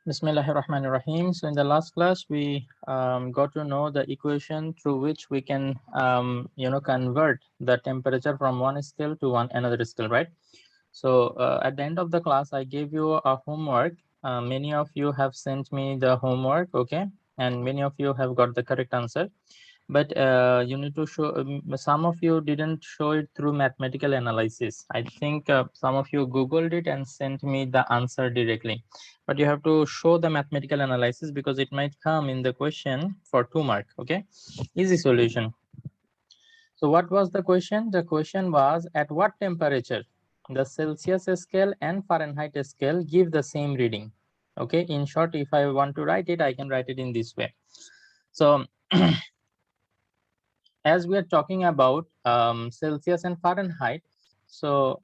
Bismillahirrahmanirrahim. So in the last class, we got to know the equation through which we can, convert the temperature from one scale to another scale, right? So at the end of the class, I gave you a homework. Many of you have sent me the homework, okay? And many of you have got the correct answer. But you need to show, some of you didn't show it through mathematical analysis. I think some of you Googled it and sent me the answer directly. But you have to show the mathematical analysis because it might come in the question for 2 mark, okay? Easy solution. So what was the question? The question was, at what temperature the Celsius scale and Fahrenheit scale give the same reading? Okay, in short, if I want to write it, I can write it in this way. So as we are talking about Celsius and Fahrenheit, so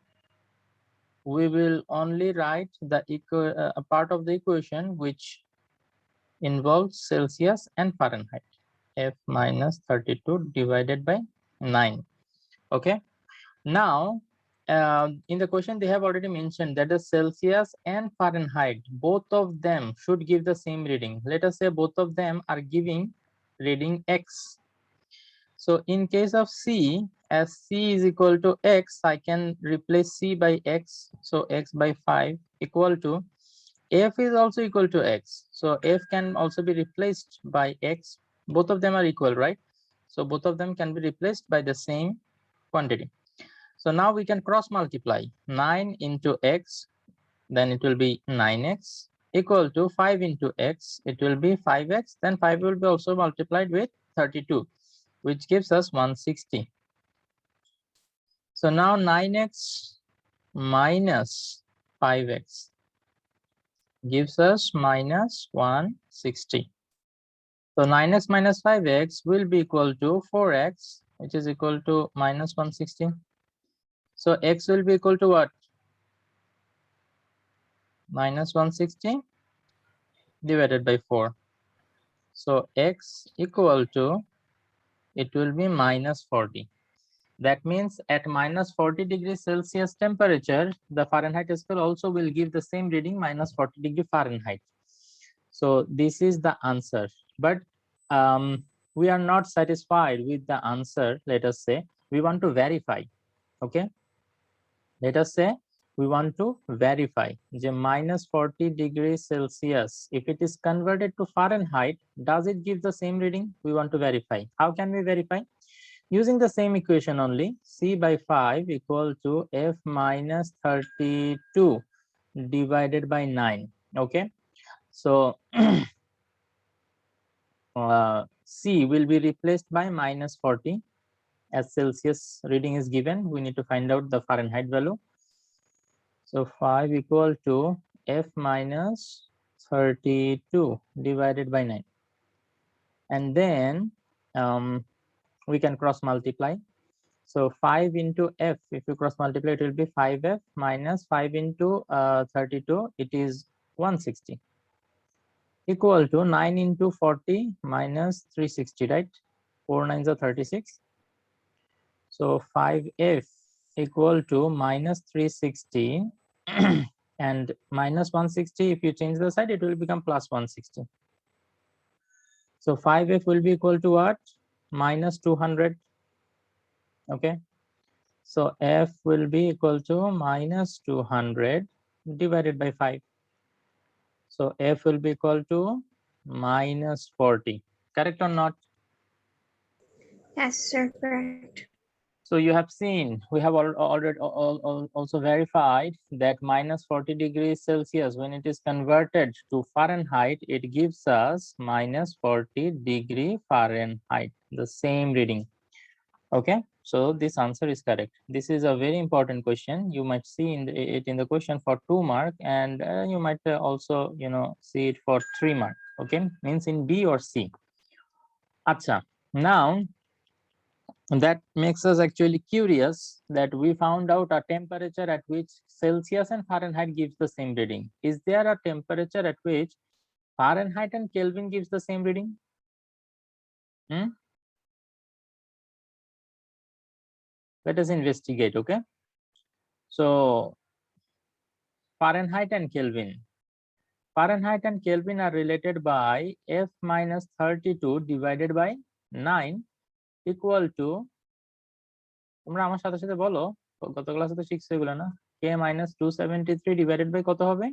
we will only write the a part of the equation which involves Celsius and Fahrenheit. F minus 32 divided by 9. Okay. Now, in the question, they have already mentioned that the Celsius and Fahrenheit, both of them should give the same reading. Let us say both of them are giving reading X. So in case of C, as C is equal to X, I can replace C by X. So X by 5 equal to F is also equal to X. So F can also be replaced by X. Both of them are equal, right? So both of them can be replaced by the same quantity. So now we can cross multiply 9 into X, then it will be 9X equal to 5 into X, it will be 5X, then 5 will be also multiplied with 32, which gives us 160. So now 9X minus 5X gives us minus 160. So 9X minus 5X will be equal to 4X, which is equal to minus 160. So X will be equal to what? Minus 160 divided by 4. So X equal to, it will be minus 40. That means at minus 40 degrees Celsius temperature, the Fahrenheit scale also will give the same reading, minus 40 degree Fahrenheit. So this is the answer. But we are not satisfied with the answer. Let us say we want to verify. Okay. Let us say we want to verify the minus 40 degrees Celsius. If it is converted to Fahrenheit, does it give the same reading? We want to verify. How can we verify? Using the same equation only, C by 5 equal to F minus 32 divided by 9. Okay. So C will be replaced by minus 40. As Celsius reading is given, we need to find out the Fahrenheit value. So 5 equal to F minus 32 divided by 9. And then we can cross multiply. So 5 into F, if you cross multiply, it will be 5F minus 5 into 32, it is 160. Equal to 9 into 40 minus 360, right? 4 9s are 36. So 5F equal to minus 360 and minus 160, if you change the side, it will become plus 160. So 5F will be equal to what? Minus 200. Okay. So F will be equal to minus 200 divided by 5. So F will be equal to minus 40. Correct or not? Yes, sir, correct. So you have seen, we have already also verified that minus 40 degrees Celsius, when it is converted to Fahrenheit, it gives us minus 40 degree Fahrenheit, the same reading. Okay, so this answer is correct. This is a very important question. You might see it in the question for 2 mark, and you might also, see it for 3 mark. Okay, means in B or C. Acha, now that makes us actually curious that we found out a temperature at which Celsius and Fahrenheit gives the same reading. Is there a temperature at which Fahrenheit and Kelvin gives the same reading? Let us investigate. Okay, so Fahrenheit and Kelvin. Fahrenheit and Kelvin are related by F minus 32 divided by 9 equal to, তোমরা আমার সাথে সাথে বলো, গত ক্লাসে তো শিখছো এগুলো না, K minus 273 divided by কত হবে?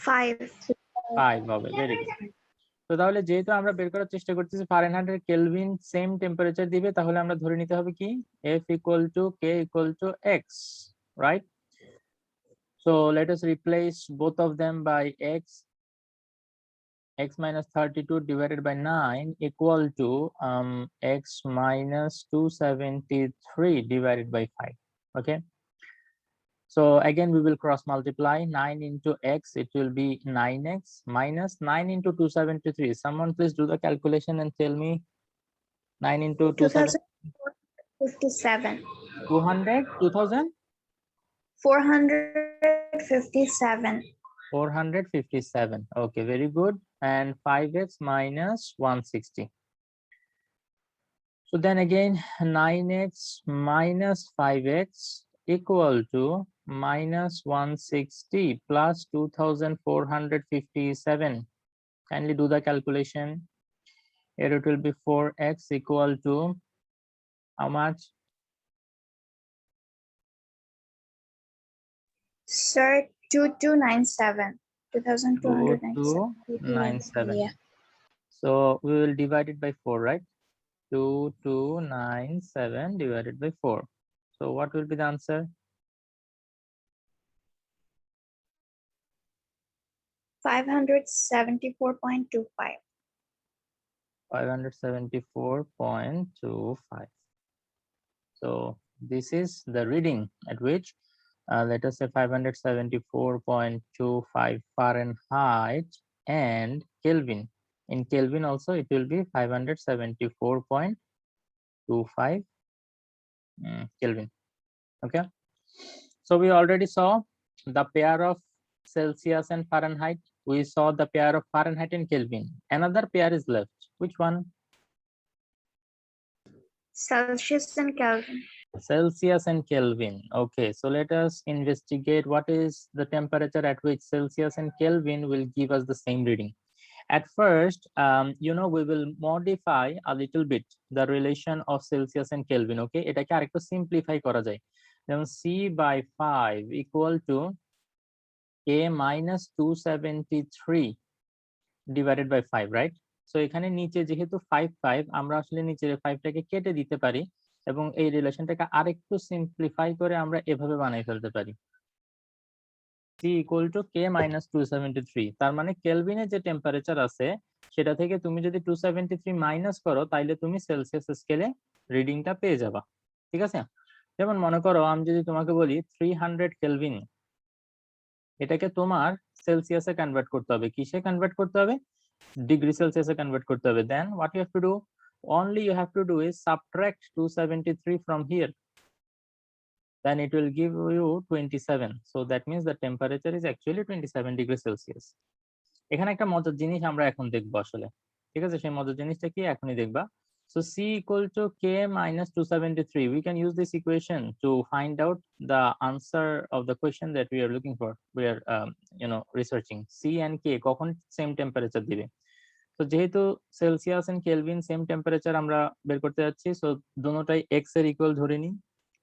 5 হবে, ভেরি গুড। তো তাহলে যেহেতু আমরা বের করার চেষ্টা করতেছি ফারেনহাইট আর কেলভিন সেম টেম্পারেচার দিবে, তাহলে আমরা ধরে নিতে হবে কি F equal to K equal to X, right? So let us replace both of them by x minus 32 divided by 9 equal to x minus 273 divided by 5. Okay, so again we will cross multiply 9 into x, it will be 9x minus 9 into 273. Someone please do the calculation and tell me 9 into 2057. 2000 457. 457. Okay, very good. And 5x minus 160. So then again 9x minus 5x equal to minus 160 plus 2457. Kindly do the calculation. Here it will be 4x equal to how much? Sir, 2297. 2297. Yeah. So we will divide it by 4, right? 2297 divided by 4. So what will be the answer? 574.25. 574.25. So this is the reading at which let us say 574.25 Fahrenheit and Kelvin. In Kelvin also it will be 574.25 Kelvin. Okay, so we already saw the pair of Celsius and Fahrenheit. We saw the pair of Fahrenheit and Kelvin. Another pair is left. Which one? Celsius and Kelvin. Celsius and Kelvin. Okay, so let us investigate what is the temperature at which Celsius and Kelvin will give us the same reading. At first, we will modify a little bit the relation of Celsius and Kelvin. Okay, এটাকে আরেকটু simplify করা যায়। যেমন C by 5 equal to K minus 273 divided by 5, right? So এখানে নিচে যেহেতু 5 আমরা আসলে নিচের 5টাকে কেটে দিতে পারি এবং এই রিলেশনটাকে আরেকটু সিম্পলিফাই করে আমরা এভাবে বানাই ফেলতে পারি। C equal to K minus 273, তার মানে কেলভিনে যে টেম্পারেচার আছে সেটা থেকে তুমি যদি 273 মাইনাস করো তাইলে তুমি সেলসিয়াস স্কেলে রিডিংটা পেয়ে যাবা। ঠিক আছে, যেমন মনে করো আমি যদি তোমাকে বলি 300 কেলভিন, এটাকে তোমার সেলসিয়াসে কনভার্ট করতে হবে। কিসে কনভার্ট করতে হবে? ডিগ্রি সেলসিয়াসে কনভার্ট করতে হবে। Then what you have to do, only you have to do is subtract 273 from here, then it will give you 27. So that means the temperature is actually 27 degrees Celsius. এখানে একটা মজার জিনিস আমরা এখন দেখবো আসলে। ঠিক আছে, সেই মজার জিনিসটা কি এখনই দেখবা। So C equal to K minus 273. We can use this equation to find out the answer of the question that we are looking for. We are researching C and K কখন same temperature দিবে। তো যেহেতু Celsius and Kelvin same temperature আমরা বের করতে যাচ্ছি, so দুটোটাই x এর ইকুয়াল ধরে নিই।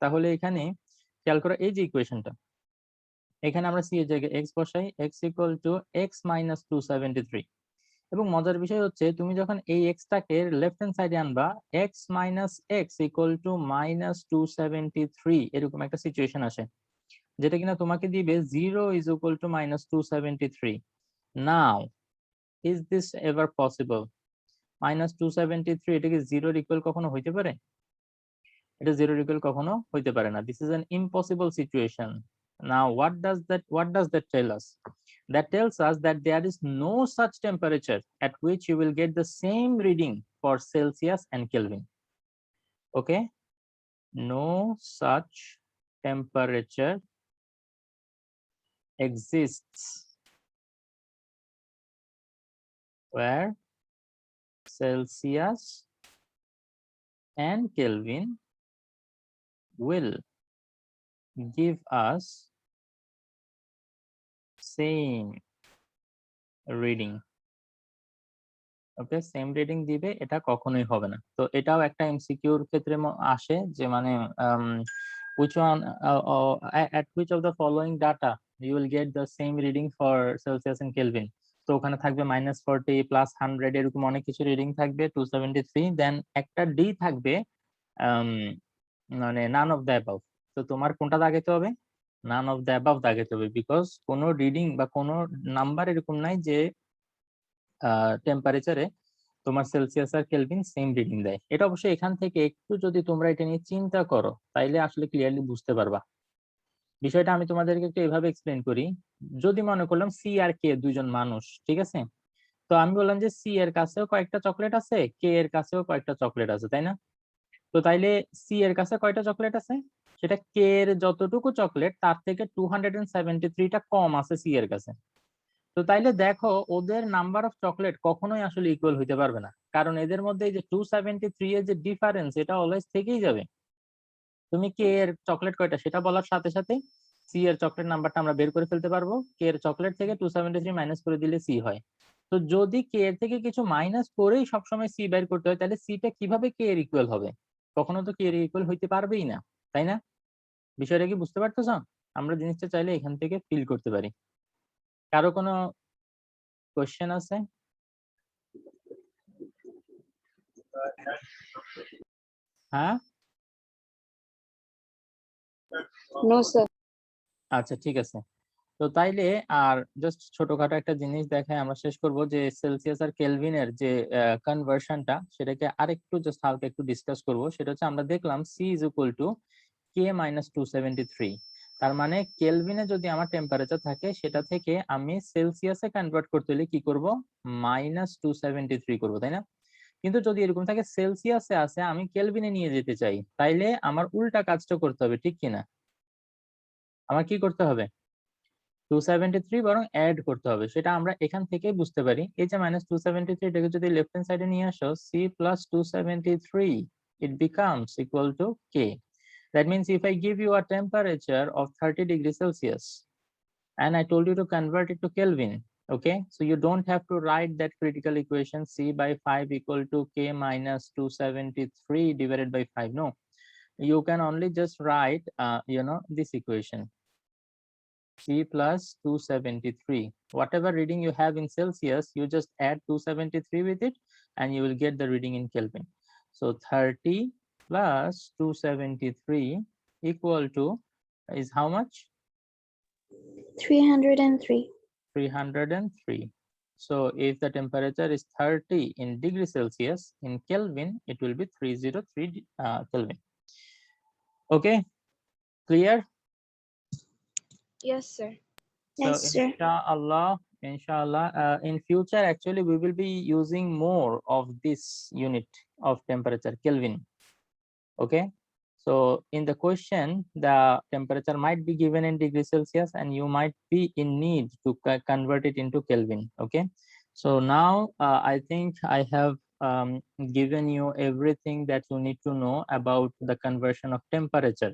তাহলে এখানে খেয়াল করো এই যে ইকুয়েশনটা, এখানে আমরা c এর জায়গায় x বসাই, x equal to x minus 273। এবং মজার বিষয় হচ্ছে তুমি যখন এই x টাকে লেফট হ্যান্ড সাইডে আনবা, x minus x equal to minus 273 এরকম একটা সিচুয়েশন আসে, যেটা কিনা তোমাকে দিবে 0 is equal two minus 273। Now is this ever possible? minus 273 এটা কি 0 এর ইকুয়াল কখনো হইতে পারে? এটা 0 এর ইকুয়াল কখনো হইতে পারে না। This is an impossible situation. Now what does that tell us? That tells us that there is no such temperature at which you will get the same reading for Celsius and Kelvin. Okay, no such temperature exists where Celsius and Kelvin will give us same reading. Okay, same reading দিবে, এটা কখনোই হবে না। তো এটাও একটা এমসিকিউর ক্ষেত্রে আসে যে মানে which one at which of the following data you will get the same reading for Celsius and Kelvin। তো ওখানে থাকবে -40 +100 এরকম অনেক কিছু রিডিং থাকবে 273, দেন একটা ডি থাকবে মানে নান অফ দ্য অ্যাবাভ। তো তোমার কোনটা দাগাইতে হবে? নান অফ দ্য অ্যাবাভ দাগাইতে হবে, বিকজ কোনো রিডিং বা কোনো নাম্বার এরকম নাই যে টেম্পারেচারে তোমার সেলসিয়াস আর কেলভিন সেম রিডিং দেয়। এটা অবশ্যই এখান থেকে একটু যদি তোমরা এটা নিয়ে চিন্তা করো তাইলে আসলে ক্লিয়ারলি বুঝতে পারবা বিষয়টা। আমি তোমাদেরকে একটু এভাবে এক্সপ্লেন করি। যদি মনে করলাম সি আর কে দুইজন মানুষ, ঠিক আছে? তো আমি বললাম যে সি এর কাছেও কয়েকটা চকলেট আছে, কে এর কাছেও কয়েকটা চকলেট আছে, তাই না? তো তাইলে সি এর কাছে কয়টা চকলেট আছে? সেটা কে এর যতটুকু চকলেট তার থেকে 273টা কম আছে সি এর কাছে। তো তাইলে দেখো ওদের নাম্বার অফ চকলেট কখনোই আসলে ইকুয়াল হইতে পারবে না, কারণ এদের মধ্যে এই যে 273 এর যে ডিফারেন্স এটা অলওয়েজ থেকেই যাবে। তুমি কে এর চকলেট কয়টা সেটা বলার সাথে সাথে সি এর চকলেট নাম্বারটা আমরা বের করে ফেলতে পারবো। কে এর চকলেট থেকে 273 মাইনাস করে দিলে সি হয়। তো যদি কে এর থেকে কিছু মাইনাস করেই সবসময় সি বের করতে হয় তাহলে সিটা কিভাবে কে এর ইকুয়াল হবে? কখনো তো কে এর ইকুয়াল হইতে পারবেই না, তাই না? বিষয়টা কি বুঝতে পারতেছ? আমরা জিনিসটা চাইলে এখান থেকে ফিল করতে পারি। কারো কোনো কোশ্চেন আছে? হ্যাঁ, নো স্যার। আচ্ছা ঠিক আছে। তো তাইলে আর জাস্ট ছোটখাটো একটা জিনিস দেখায় আমরা শেষ করব, যে সেলসিয়াস আর কেলভিনের যে কনভার্সনটা সেটাকে আরেকটু জাস্ট হালকা একটু ডিসকাস করব। সেটা হচ্ছে আমরা দেখলাম C is equal to K minus 273। তার মানে কেলভিনে যদি আমার টেম্পারেচার থাকে সেটা থেকে আমি সেলসিয়াসে কনভার্ট করতে হলে কি করব? -273 করব, তাই না? কিন্তু যদি এরকম থাকে সেলসিয়াসে আছে আমি কেলভিনে নিয়ে যেতে চাই, তাইলে আমার উল্টা কাজটা করতে হবে, ঠিক কিনা? আমার কি করতে হবে? 273 বরং অ্যাড করতে হবে। সেটা আমরা এখান থেকেই বুঝতে পারি। এই যে -273 এটাকে যদি লেফট হ্যান্ড সাইডে নিয়ে আসো, c plus 273 it becomes equal to k. That means if I give you a temperature of 30 degrees Celsius and I told you to convert it to Kelvin, okay? So you don't have to write that critical equation c by 5 equal to k minus 273 divided by 5. No, you can only just write this equation, c plus 273. Whatever reading you have in Celsius, you just add 273 with it and you will get the reading in Kelvin. So 30 plus 273 equal to is how much? 303. 303. So if the temperature is 30 in degrees Celsius, in Kelvin it will be 303 Kelvin. Okay, clear? Yes, sir. So Yes, sir. inshallah, in future actually we will be using more of this unit of temperature, Kelvin. Okay, so in the question the temperature might be given in degrees Celsius and you might be in need to convert it into Kelvin. Okay, so now I think I have given you everything that you need to know about the conversion of temperature.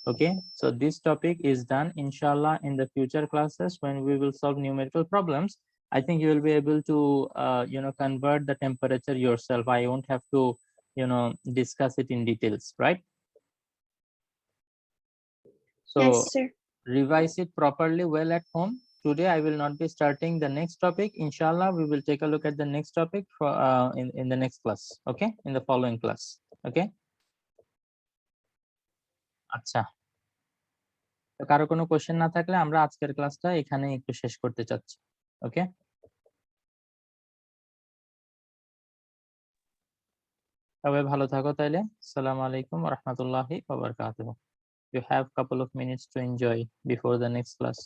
Okay, so this topic is done. Inshallah, in the future classes when we will solve numerical problems, I think you will be able to convert the temperature yourself. I won't have to discuss it in details, right? So Yes, sir. revise it properly well at home. Today I will not be starting the next topic. Inshallah, we will take a look at the next topic for in the next class. Okay, in the following class. Okay, আচ্ছা, তো কারো কোনো question না থাকলে আমরা আজকের ক্লাসটা এখানে একটু শেষ করতে চাচ্ছি। ওকে, সবাই ভালো থাকো তাইলে। আসসালামু আলাইকুম ওয়া রাহমাতুল্লাহি ওয়া বারাকাতুহু. You have couple of minutes to enjoy before the next class.